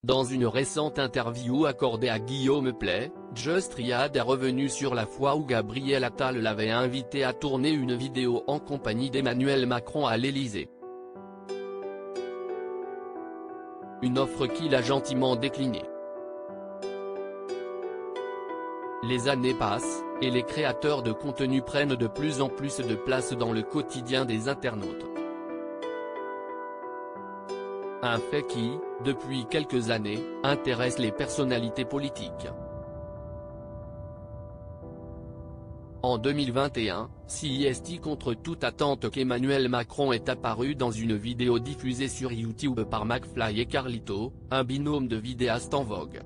Dans une récente interview accordée à Guillaume Play, Just Riyad est revenu sur la fois où Gabriel Attal l'avait invité à tourner une vidéo en compagnie d'Emmanuel Macron à l'Élysée. Une offre qu'il a gentiment déclinée. Les années passent, et les créateurs de contenu prennent de plus en plus de place dans le quotidien des internautes. Un fait qui, depuis quelques années, intéresse les personnalités politiques. En 2021, CIST contre toute attente qu'Emmanuel Macron est apparu dans une vidéo diffusée sur YouTube par McFly et Carlito, un binôme de vidéastes en vogue.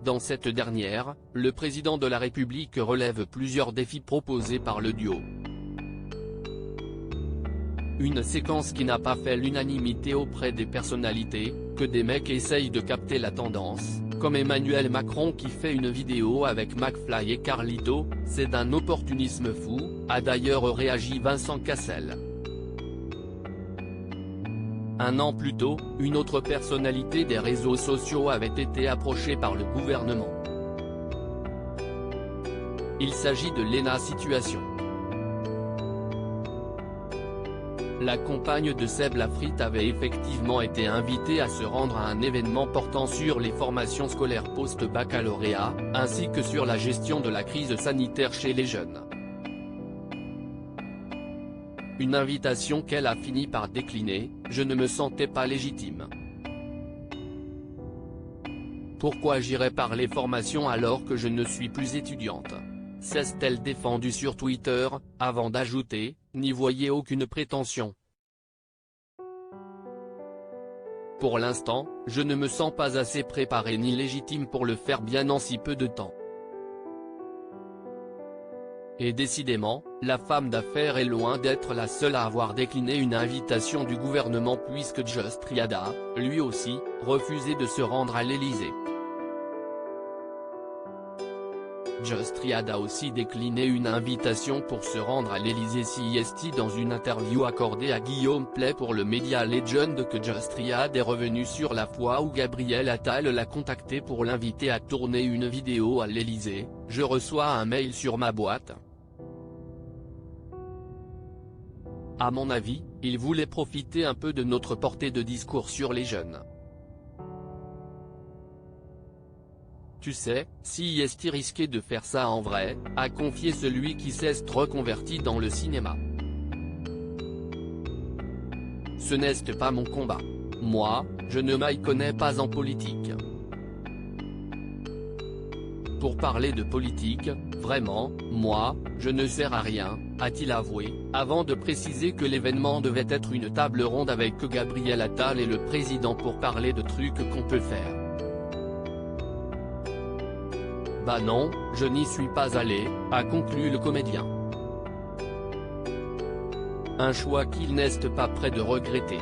Dans cette dernière, le président de la République relève plusieurs défis proposés par le duo. Une séquence qui n'a pas fait l'unanimité auprès des personnalités, que des mecs essayent de capter la tendance, comme Emmanuel Macron qui fait une vidéo avec McFly et Carlito, c'est d'un opportunisme fou, a d'ailleurs réagi Vincent Cassel. Un an plus tôt, une autre personnalité des réseaux sociaux avait été approchée par le gouvernement. Il s'agit de Léna Situation. La compagne de Seb Lafrite avait effectivement été invitée à se rendre à un événement portant sur les formations scolaires post-baccalauréat, ainsi que sur la gestion de la crise sanitaire chez les jeunes. Une invitation qu'elle a fini par décliner, je ne me sentais pas légitime. Pourquoi j'irais par les formations alors que je ne suis plus étudiante ? S'est-elle défendue sur Twitter, avant d'ajouter, n'y voyez aucune prétention. Pour l'instant, je ne me sens pas assez préparée ni légitime pour le faire bien en si peu de temps. Et décidément, la femme d'affaires est loin d'être la seule à avoir décliné une invitation du gouvernement puisque Just Riyad a, lui aussi, refusé de se rendre à l'Élysée. Just Riyad a aussi décliné une invitation pour se rendre à l'Élysée CIST dans une interview accordée à Guillaume Play pour le Media Legend que Just Riyad est revenu sur la fois où Gabriel Attal l'a contacté pour l'inviter à tourner une vidéo à l'Élysée, je reçois un mail sur ma boîte. À mon avis, il voulait profiter un peu de notre portée de discours sur les jeunes. Tu sais, CIST risquait de faire ça en vrai, a confié celui qui s'est reconverti dans le cinéma. Ce n'est pas mon combat. Moi, je ne m'y connais pas en politique. Pour parler de politique, vraiment, moi, je ne sers à rien, a-t-il avoué, avant de préciser que l'événement devait être une table ronde avec Gabriel Attal et le président pour parler de trucs qu'on peut faire. Bah non, je n'y suis pas allé, a conclu le comédien. Un choix qu'il n'est pas prêt de regretter.